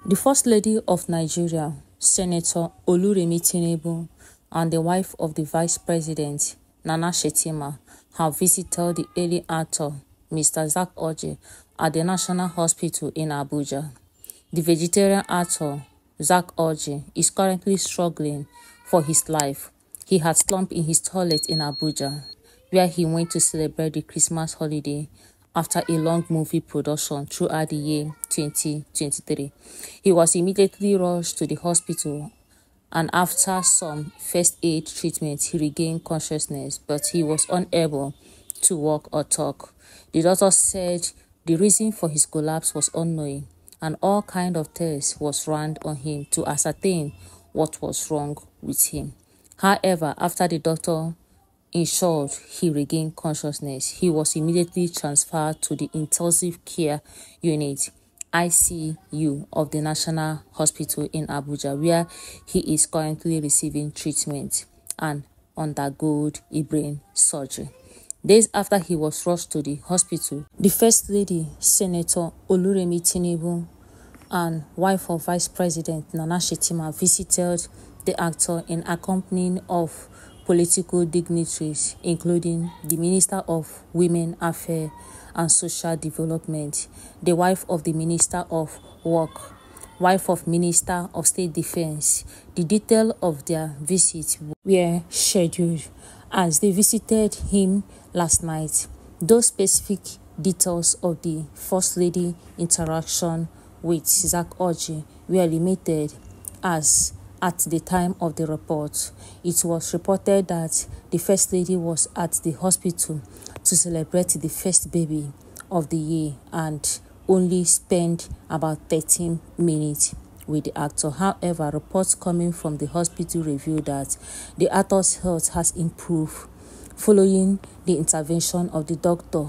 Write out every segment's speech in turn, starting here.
The First Lady of Nigeria, Senator Oluremi Tinubu, and the wife of the Vice President, Nana Shettima, have visited the ailing actor, Mr. Zak Orji, at the National Hospital in Abuja. The vegetarian actor, Zak Orji, is currently struggling for his life. He had slumped in his toilet in Abuja, where he went to celebrate the Christmas holiday after a long movie production throughout the year 2023. He was immediately rushed to the hospital, and after some first aid treatment, he regained consciousness, but he was unable to walk or talk. The doctor said the reason for his collapse was unknown, and all kinds of tests was run on him to ascertain what was wrong with him. However, after the doctor ensured he regained consciousness, he was immediately transferred to the intensive care unit ICU of the National Hospital in Abuja, where he is currently receiving treatment and undergoing a brain surgery. Days after he was rushed to the hospital, the First Lady, Senator Oluremi Tinubu, and wife of Vice President Nana Shettima visited the actor in accompanying of political dignitaries, including the Minister of Women Affairs and Social Development, the wife of the Minister of Work, wife of Minister of State Defense. The details of their visit were scheduled as they visited him last night. Those specific details of the First Lady interaction with Zak Orji were limited, as at the time of the report, it was reported that the First Lady was at the hospital to celebrate the first baby of the year and only spent about 13 minutes with the actor. However, reports coming from the hospital revealed that the actor's health has improved following the intervention of the doctor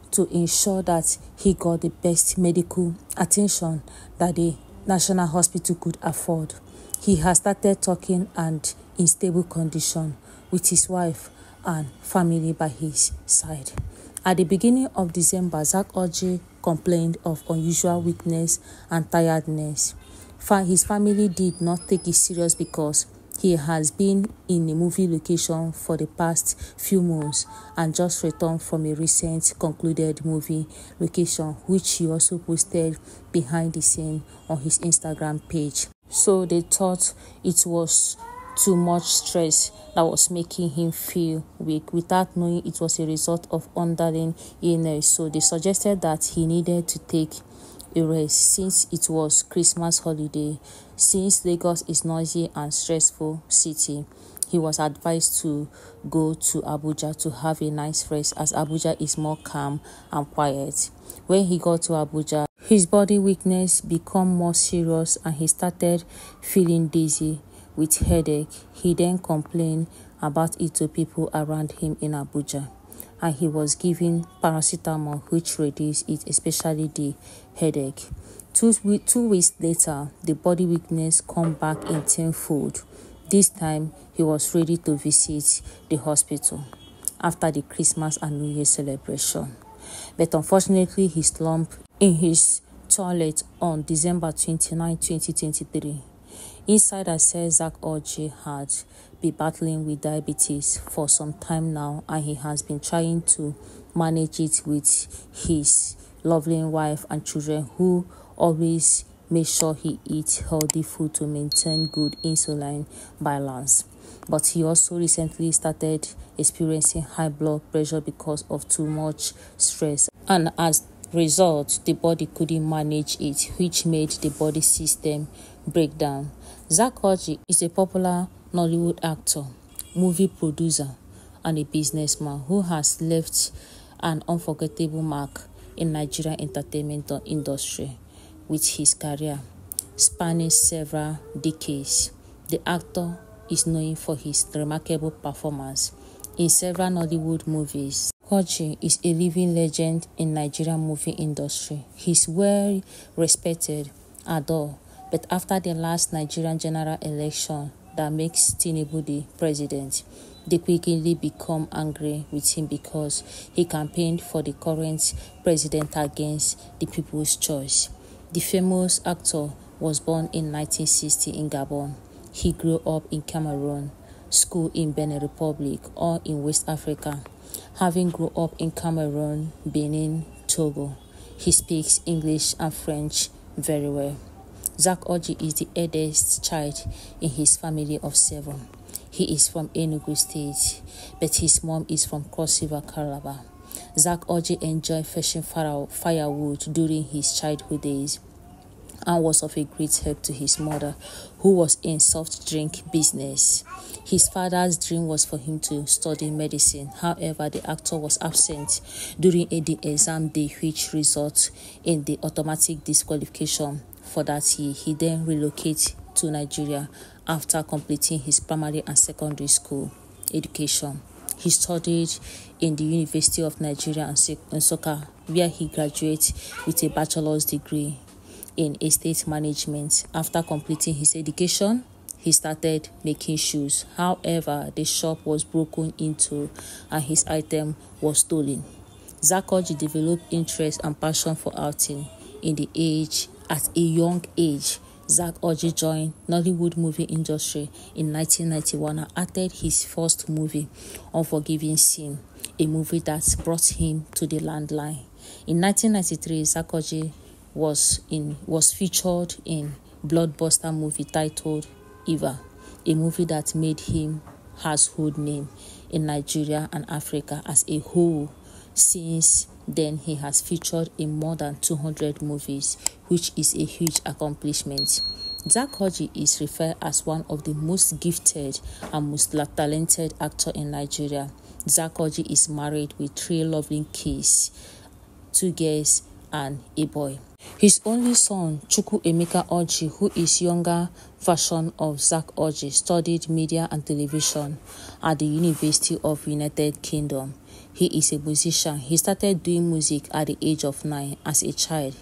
to ensure that he got the best medical attention that the National Hospital could afford. He has started talking and in stable condition with his wife and family by his side. At the beginning of December, Zak Orji complained of unusual weakness and tiredness. His family did not take it serious because he has been in a movie location for the past few months and just returned from a recent concluded movie location, which he also posted behind the scene on his Instagram page. So they thought it was too much stress that was making him feel weak, without knowing it was a result of underlying illness. So they suggested that he needed to take a rest since it was Christmas holiday. Since Lagos is noisy and stressful city, he was advised to go to Abuja to have a nice rest, as Abuja is more calm and quiet. When he got to Abuja, his body weakness became more serious and he started feeling dizzy with headache. He then complained about it to people around him in Abuja, and he was given paracetamol, which reduced it, especially the headache. Two weeks later, the body weakness came back in tenfold. This time, he was ready to visit the hospital after the Christmas and New Year celebration. But unfortunately, he slumped in his toilet on December 29, 2023. Insider says Zak Orji had been battling with diabetes for some time now, and he has been trying to manage it with his lovely wife and children, who always make sure he eats healthy food to maintain good insulin balance. But he also recently started experiencing high blood pressure because of too much stress, and as a result, the body couldn't manage it, which made the body system break down. Zak Orji is a popular Nollywood actor, movie producer, and a businessman who has left an unforgettable mark in Nigerian entertainment industry with his career spanning several decades. The actor is known for his remarkable performance in several Nollywood movies. Orji is a living legend in Nigerian movie industry. He's well respected, adored, but after the last Nigerian general election that makes Tinubu the president, they quickly become angry with him because he campaigned for the current president against the people's choice. The famous actor was born in 1960 in Gabon. He grew up in Cameroon, school in Benin Republic, or in West Africa. Having grown up in Cameroon, Benin, Togo, he speaks English and French very well. Zak Orji is the eldest child in his family of 7. He is from Enugu State, but his mom is from Cross River, Calabar. Zak Orji enjoyed fetching firewood during his childhood days and was of a great help to his mother, who was in soft drink business. His father's dream was for him to study medicine. However, the actor was absent during the exam day, which resulted in the automatic disqualification for that year. He then relocated to Nigeria after completing his primary and secondary school education. He studied in the University of Nigeria in Nsukka, where he graduated with a bachelor's degree in estate management. After completing his education, he started making shoes. However, the shop was broken into and his item was stolen. Zak Orji developed interest and passion for acting at a young age. Zak Orji joined Nollywood movie industry in 1991 and acted his first movie, Unforgiving Sin, a movie that brought him to the landline. In 1993, Zak Orji was featured in blockbuster movie titled Eva, a movie that made him household name in Nigeria and Africa as a whole. Since then, he has featured in more than 200 movies, which is a huge accomplishment. Zak Orji is referred as one of the most gifted and most talented actors in Nigeria. Zak Orji is married with 3 lovely kids, 2 girls and a boy. His only son, Chukwuemeka Orji, who is younger version of Zak Orji, studied media and television at the University of United Kingdom. He is a musician. He started doing music at the age of 9 as a child.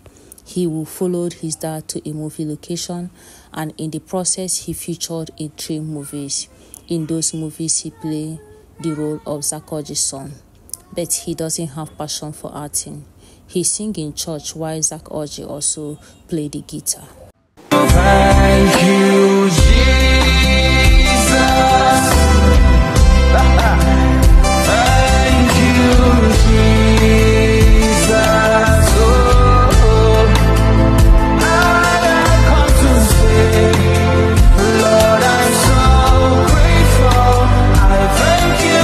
He followed his dad to a movie location, and in the process, he featured in 3 movies. In those movies, he played the role of Zak Orji's son, but he doesn't have passion for acting. He sings in church while Zak Orji also plays the guitar. Thank you, Jesus. Thank you, Jesus. Oh, I have come to say, Lord, I'm so grateful. I thank you,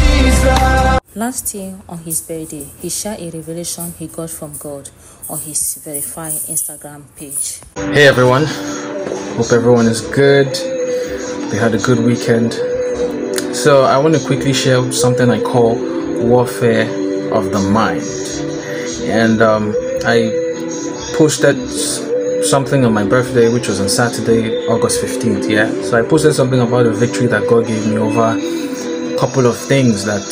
Jesus. Last year, on his birthday, he shared a revelation he got from God on his verified Instagram page. Hey everyone, hope everyone is good. They had a good weekend. So I want to quickly share something I call warfare of the mind. And I posted something on my birthday, which was on Saturday, August 15th. Yeah, so I posted something about the victory that God gave me over a couple of things that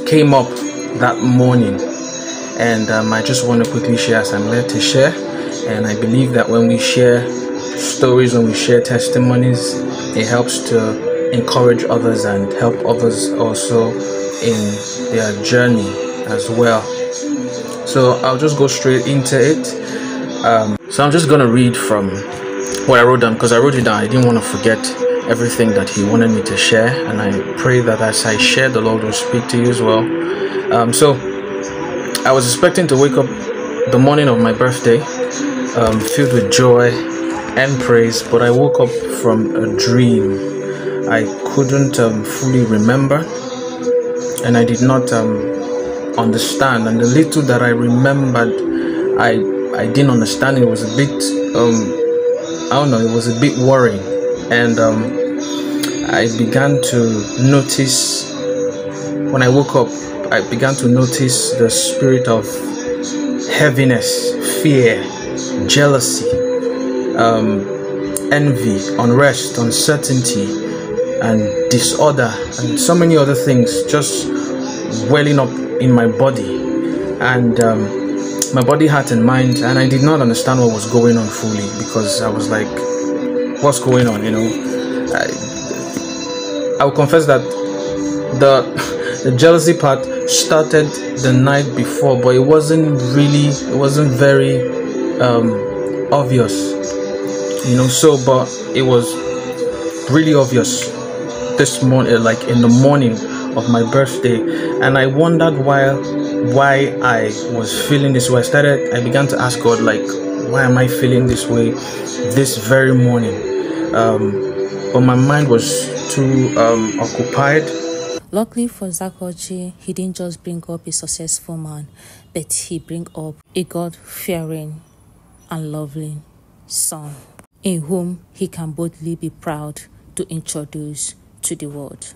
came up that morning, and I just want to quickly share as I'm led to share. And I believe that when we share stories, when we share testimonies, it helps to encourage others and help others also in their journey as well. So I'll just go straight into it. So I'm just going to read from what I wrote down, because I wrote it down. I didn't want to forget everything that he wanted me to share, and I pray that as I share, the Lord will speak to you as well. So I was expecting to wake up the morning of my birthday filled with joy and praise, but I woke up from a dream. I couldn't fully remember, and I did not understand, and the little that I remembered, I didn't understand. It was a bit I don't know, it was a bit worrying. And I began to notice, when I woke up, I began to notice the spirit of heaviness, fear, jealousy, envy, unrest, uncertainty, and disorder, and so many other things just welling up in my body, and my body, heart, and mind. And I did not understand what was going on fully, because I was like, what's going on, you know? I will confess that the jealousy part started the night before, but it wasn't very obvious, but it was really obvious this morning, like in the morning of my birthday, and I wondered why I was feeling this way. I began to ask God, like, why am I feeling this way this very morning? But my mind was too occupied. Luckily for Zakoji, he didn't just bring up a successful man, but he bring up a God-fearing and loving son, in whom he can boldly be proud to introduce to the world.